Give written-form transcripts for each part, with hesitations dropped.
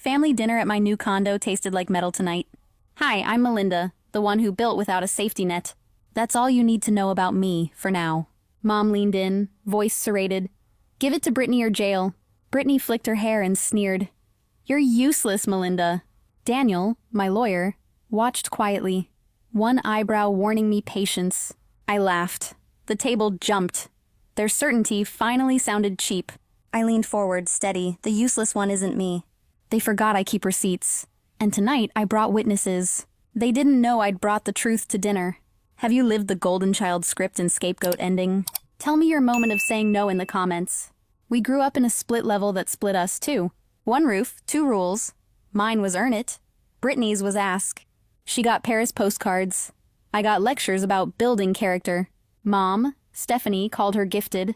Family dinner at my new condo tasted like metal tonight. Hi, I'm Melinda, the one who built without a safety net. That's all you need to know about me, for now. Mom leaned in, voice serrated. Give it to Britney or jail. Britney flicked her hair and sneered. You're useless, Melinda. Daniel, my lawyer, watched quietly, one eyebrow warning me patience. I laughed. The table jumped. Their certainty finally sounded cheap. I leaned forward, steady. The useless one isn't me. They forgot I keep receipts. And tonight I brought witnesses. They didn't know I'd brought the truth to dinner. Have you lived the golden child script and scapegoat ending? Tell me your moment of saying no in the comments. We grew up in a split level that split us too. One roof, two rules. Mine was earn it. Britney's was ask. She got Paris postcards. I got lectures about building character. Mom, Stephanie, called her gifted.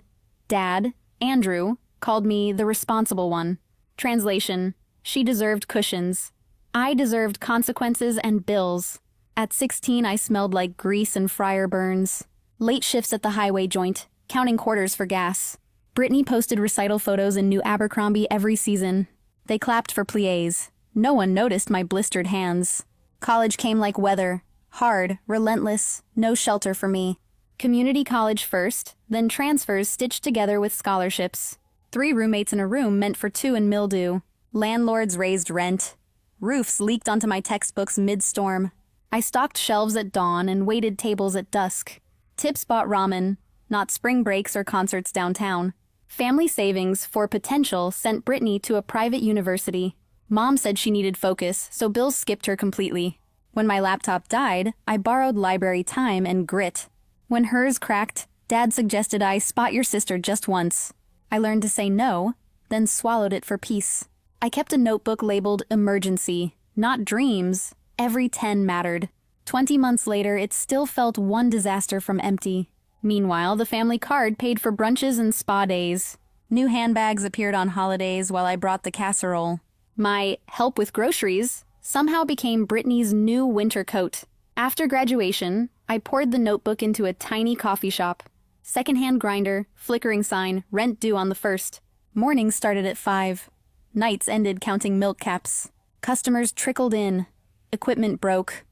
Dad, Andrew, called me the responsible one. Translation: she deserved cushions. I deserved consequences and bills. At 16, I smelled like grease and fryer burns. Late shifts at the highway joint, counting quarters for gas. Britney posted recital photos in new Abercrombie every season. They clapped for pliés. No one noticed my blistered hands. College came like weather. Hard, relentless, no shelter for me. Community college first, then transfers stitched together with scholarships. 3 roommates in a room meant for 2 in mildew. Landlords raised rent. Roofs leaked onto my textbooks mid-storm. I stocked shelves at dawn and waited tables at dusk. Tips bought ramen, not spring breaks or concerts downtown. Family savings for potential sent Britney to a private university. Mom said she needed focus, so bills skipped her completely. When my laptop died, I borrowed library time and grit. When hers cracked, Dad suggested I spot your sister just once. I learned to say no, then swallowed it for peace. I kept a notebook labeled emergency, not dreams. Every 10 mattered. 20 months later, it still felt one disaster from empty. Meanwhile, the family card paid for brunches and spa days. New handbags appeared on holidays while I brought the casserole. My help with groceries somehow became Britney's new winter coat. After graduation, I poured the notebook into a tiny coffee shop. Secondhand grinder, flickering sign, rent due on the 1st. Mornings started at 5. Nights ended counting milk caps. Customers trickled in. Equipment broke.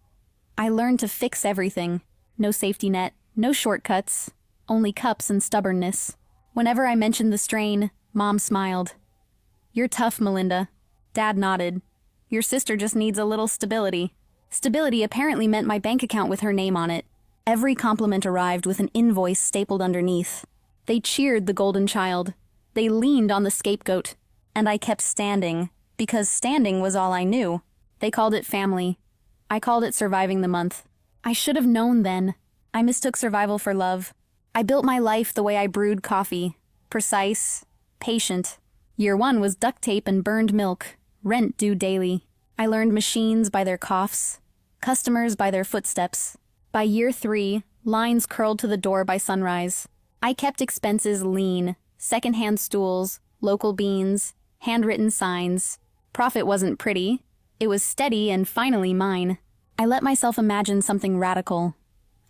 I learned to fix everything. No safety net, no shortcuts, only cups and stubbornness. Whenever I mentioned the strain, Mom smiled. You're tough, Melinda. Dad nodded. Your sister just needs a little stability. Stability apparently meant my bank account with her name on it. Every compliment arrived with an invoice stapled underneath. They cheered the golden child. They leaned on the scapegoat. And I kept standing, because standing was all I knew. They called it family. I called it surviving the month. I should have known then. I mistook survival for love. I built my life the way I brewed coffee. Precise, patient. Year 1 was duct tape and burned milk. Rent due daily. I learned machines by their coughs. Customers by their footsteps. By year 3, lines curled to the door by sunrise. I kept expenses lean. Secondhand stools, local beans, handwritten signs. Profit wasn't pretty. It was steady and finally mine. I let myself imagine something radical.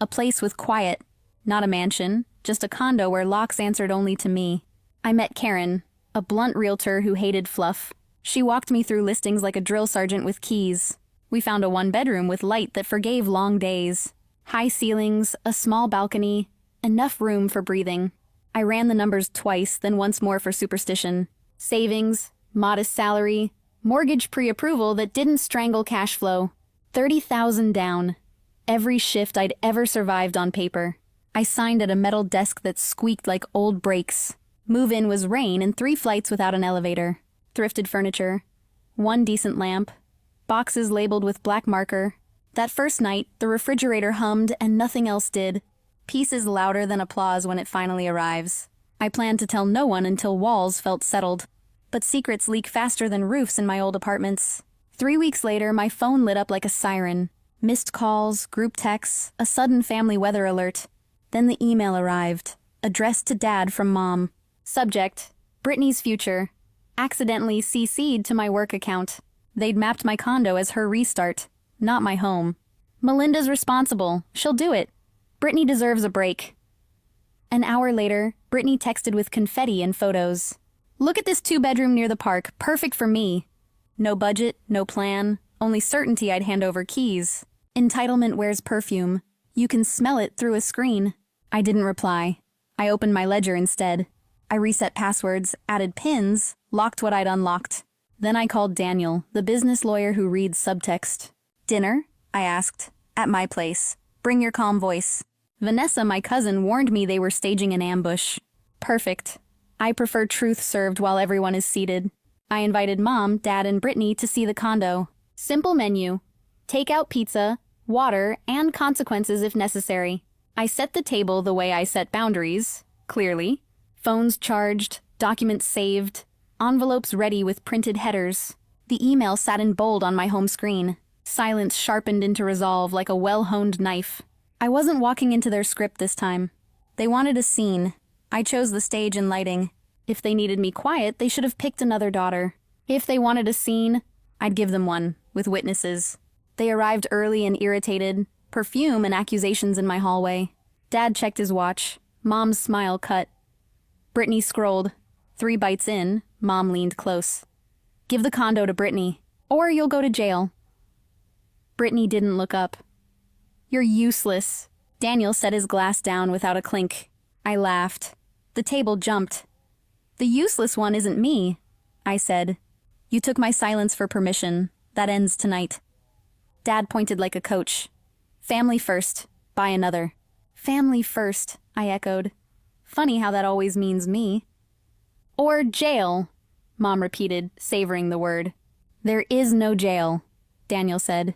A place with quiet. Not a mansion, just a condo where locks answered only to me. I met Karen, a blunt realtor who hated fluff. She walked me through listings like a drill sergeant with keys. We found a 1-bedroom with light that forgave long days. High ceilings, a small balcony, enough room for breathing. I ran the numbers twice, then once more for superstition. Savings, modest salary, mortgage pre-approval that didn't strangle cash flow. 30,000 down. Every shift I'd ever survived on paper. I signed at a metal desk that squeaked like old brakes. Move-in was rain and 3 flights without an elevator. Thrifted furniture. 1 decent lamp. Boxes labeled with black marker. That first night, the refrigerator hummed and nothing else did. Peace is louder than applause when it finally arrives. I planned to tell no one until walls felt settled. But secrets leak faster than roofs in my old apartments. 3 weeks later, my phone lit up like a siren. Missed calls, group texts, a sudden family weather alert. Then the email arrived, addressed to Dad from Mom. Subject: Britney's future. Accidentally CC'd to my work account. They'd mapped my condo as her restart, not my home. Melinda's responsible. She'll do it. Britney deserves a break. An hour later, Britney texted with confetti and photos. Look at this 2-bedroom near the park, perfect for me. No budget, no plan, only certainty I'd hand over keys. Entitlement wears perfume. You can smell it through a screen. I didn't reply. I opened my ledger instead. I reset passwords, added pins, locked what I'd unlocked. Then I called Daniel, the business lawyer who reads subtext. Dinner? I asked. At my place. Bring your calm voice. Vanessa, my cousin, warned me they were staging an ambush. Perfect. I prefer truth served while everyone is seated. I invited Mom, Dad, and Britney to see the condo. Simple menu. Takeout pizza, water, and consequences if necessary. I set the table the way I set boundaries, clearly. Phones charged, documents saved, envelopes ready with printed headers. The email sat in bold on my home screen. Silence sharpened into resolve like a well-honed knife. I wasn't walking into their script this time. They wanted a scene. I chose the stage and lighting. If they needed me quiet, they should have picked another daughter. If they wanted a scene, I'd give them one, with witnesses. They arrived early and irritated, perfume and accusations in my hallway. Dad checked his watch. Mom's smile cut. Britney scrolled. 3 bites in, Mom leaned close. Give the condo to Britney, or you'll go to jail. Britney didn't look up. You're useless. Daniel set his glass down without a clink. I laughed. The table jumped. The useless one isn't me, I said. You took my silence for permission. That ends tonight. Dad pointed like a coach. Family first, buy another. Family first, I echoed. Funny how that always means me. Or jail, Mom repeated, savoring the word. There is no jail, Daniel said.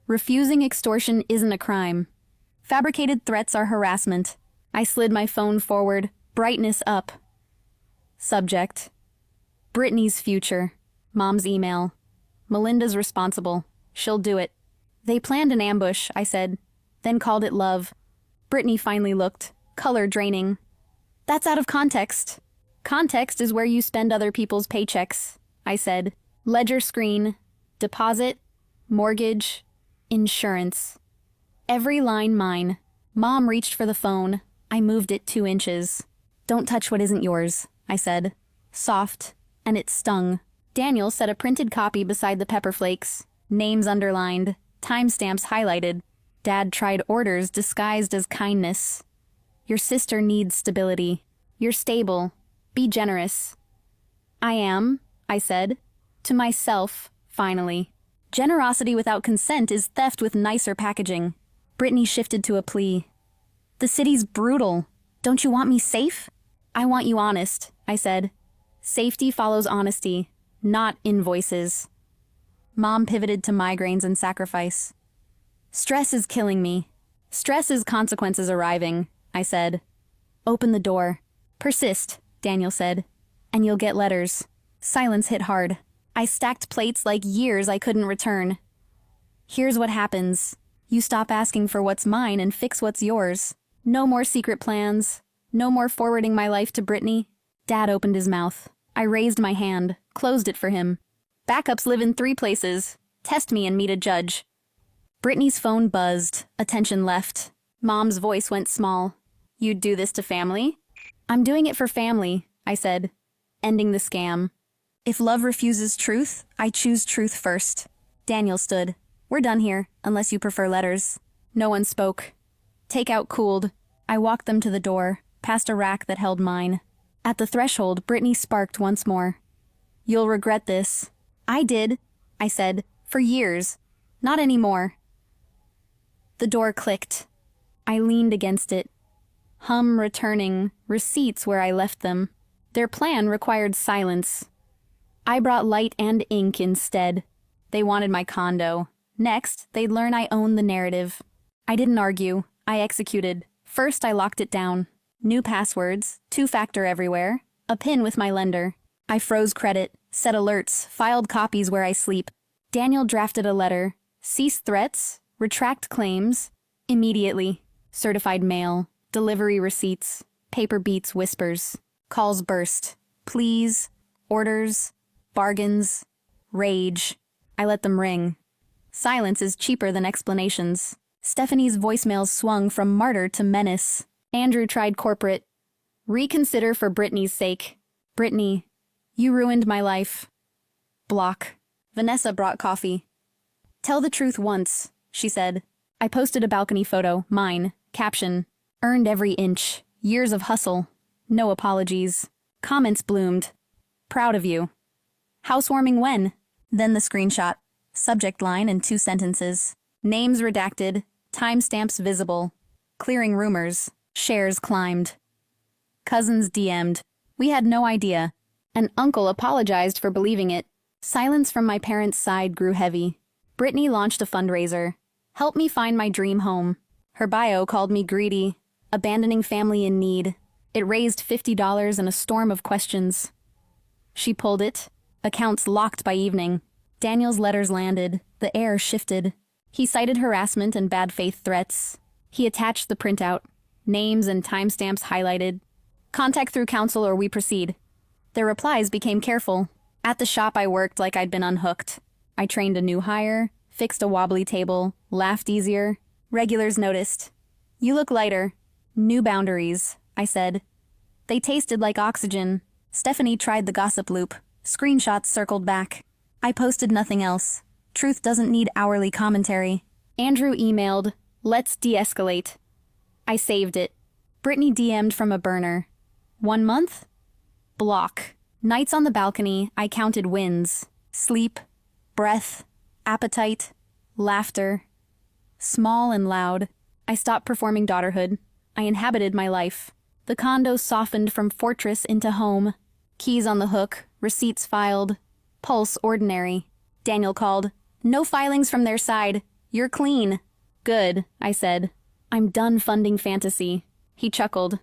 Refusing extortion isn't a crime. Fabricated threats are harassment. I slid my phone forward, brightness up. Subject. Britney's future. Mom's email. Melinda's responsible. She'll do it. They planned an ambush, I said, then called it love. Britney finally looked, color draining. That's out of context. Context is where you spend other people's paychecks, I said. Ledger screen, deposit, mortgage, insurance. Every line mine. Mom reached for the phone. I moved it 2 inches. Don't touch what isn't yours, I said. Soft, and it stung. Daniel set a printed copy beside the pepper flakes. Names underlined, timestamps highlighted. Dad tried orders disguised as kindness. Your sister needs stability. You're stable. Be generous. I am, I said. To myself, finally. Generosity without consent is theft with nicer packaging. Britney shifted to a plea. The city's brutal. Don't you want me safe? I want you honest, I said. Safety follows honesty, not invoices. Mom pivoted to migraines and sacrifice. Stress is killing me. Stress is consequences arriving, I said. Open the door. Persist, Daniel said, and you'll get letters. Silence hit hard. I stacked plates like years I couldn't return. Here's what happens. You stop asking for what's mine and fix what's yours. No more secret plans. No more forwarding my life to Britney. Dad opened his mouth. I raised my hand, closed it for him. Backups live in 3 places. Test me and meet a judge. Britney's phone buzzed. Attention left. Mom's voice went small. You'd do this to family? I'm doing it for family, I said, ending the scam. If love refuses truth, I choose truth first. Daniel stood. We're done here, unless you prefer letters. No one spoke. Takeout cooled. I walked them to the door, past a rack that held mine. At the threshold, Britney sparked once more. You'll regret this. I did, I said, for years. Not anymore. The door clicked. I leaned against it. Hum returning, receipts where I left them. Their plan required silence. I brought light and ink instead. They wanted my condo. Next, they'd learn I own the narrative. I didn't argue. I executed. First, I locked it down. New passwords, 2-factor everywhere, a PIN with my lender. I froze credit, set alerts, filed copies where I sleep. Daniel drafted a letter. Cease threats, retract claims, immediately. Certified mail, delivery receipts, paper beats whispers. Calls burst. Please, orders, bargains, rage. I let them ring. Silence is cheaper than explanations. Stephanie's voicemails swung from martyr to menace. Andrew tried corporate. Reconsider for Britney's sake. Britney, you ruined my life. Block. Vanessa brought coffee. Tell the truth once, she said. I posted a balcony photo, mine, caption. Earned every inch. Years of hustle. No apologies. Comments bloomed. Proud of you. Housewarming when? Then the screenshot. Subject line in 2 sentences. Names redacted. Timestamps visible. Clearing rumors. Shares climbed. Cousins DM'd. We had no idea. An uncle apologized for believing it. Silence from my parents' side grew heavy. Britney launched a fundraiser. Help me find my dream home. Her bio called me greedy. Abandoning family in need. It raised $50 in a storm of questions. She pulled it. Accounts locked by evening. Daniel's letters landed. The air shifted. He cited harassment and bad faith threats. He attached the printout. Names and timestamps highlighted. Contact through counsel or we proceed. Their replies became careful. At the shop I worked like I'd been unhooked. I trained a new hire, fixed a wobbly table, laughed easier. Regulars noticed. You look lighter. New boundaries, I said. They tasted like oxygen. Stephanie tried the gossip loop. Screenshots circled back. I posted nothing else. Truth doesn't need hourly commentary. Andrew emailed, let's de-escalate. I saved it. Britney DM'd from a burner. 1 month? Block. Nights on the balcony, I counted wins. Sleep, breath, appetite, laughter. Small and loud. I stopped performing daughterhood. I inhabited my life. The condo softened from fortress into home. Keys on the hook, receipts filed. Pulse ordinary. Daniel called. No filings from their side. You're clean. Good, I said. I'm done funding fantasy. He chuckled.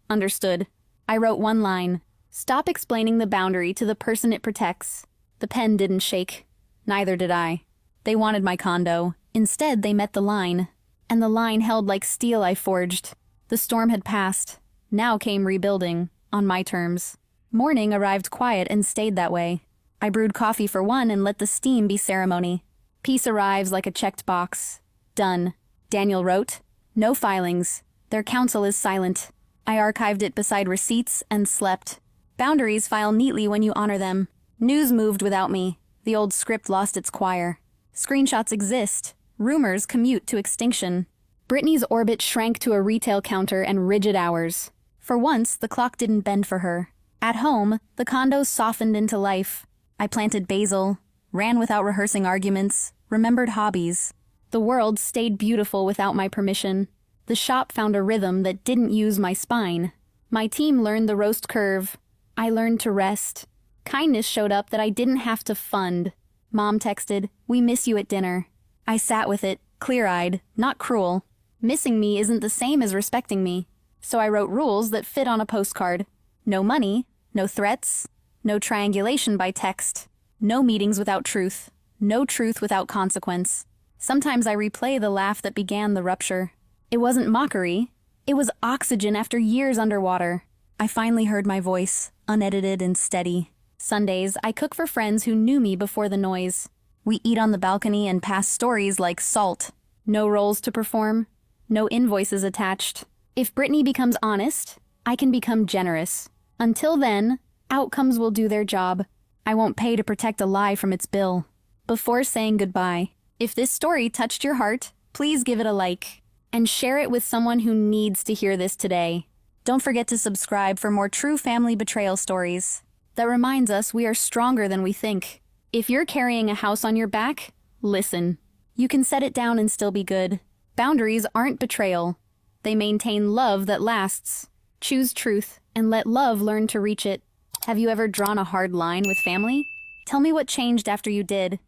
Understood. I wrote 1 line. Stop explaining the boundary to the person it protects. The pen didn't shake. Neither did I. They wanted my condo. Instead, they met the line. And the line held like steel I forged. The storm had passed. Now came rebuilding, on my terms. Morning arrived quiet and stayed that way. I brewed coffee for one and let the steam be ceremony. Peace arrives like a checked box. Done. Daniel wrote. No filings. Their counsel is silent. I archived it beside receipts and slept. Boundaries file neatly when you honor them. News moved without me. The old script lost its choir. Screenshots exist. Rumors commute to extinction. Britney's orbit shrank to a retail counter and rigid hours. For once, the clock didn't bend for her. At home, the condo softened into life. I planted basil, ran without rehearsing arguments, remembered hobbies. The world stayed beautiful without my permission. The shop found a rhythm that didn't use my spine. My team learned the roast curve. I learned to rest. Kindness showed up that I didn't have to fund. Mom texted, "We miss you at dinner." I sat with it, clear-eyed, not cruel. Missing me isn't the same as respecting me. So I wrote rules that fit on a postcard. No money, no threats, no triangulation by text, no meetings without truth, no truth without consequence. Sometimes I replay the laugh that began the rupture. It wasn't mockery. It was oxygen after years underwater. I finally heard my voice, unedited and steady. Sundays, I cook for friends who knew me before the noise. We eat on the balcony and pass stories like salt. No roles to perform, no invoices attached. If Britney becomes honest, I can become generous. Until then, outcomes will do their job. I won't pay to protect a lie from its bill. Before saying goodbye, if this story touched your heart, please give it a like and share it with someone who needs to hear this today. Don't forget to subscribe for more true family betrayal stories. That reminds us we are stronger than we think. If you're carrying a house on your back, listen. You can set it down and still be good. Boundaries aren't betrayal. They maintain love that lasts. Choose truth and let love learn to reach it. Have you ever drawn a hard line with family? Tell me what changed after you did.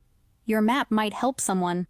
Your map might help someone.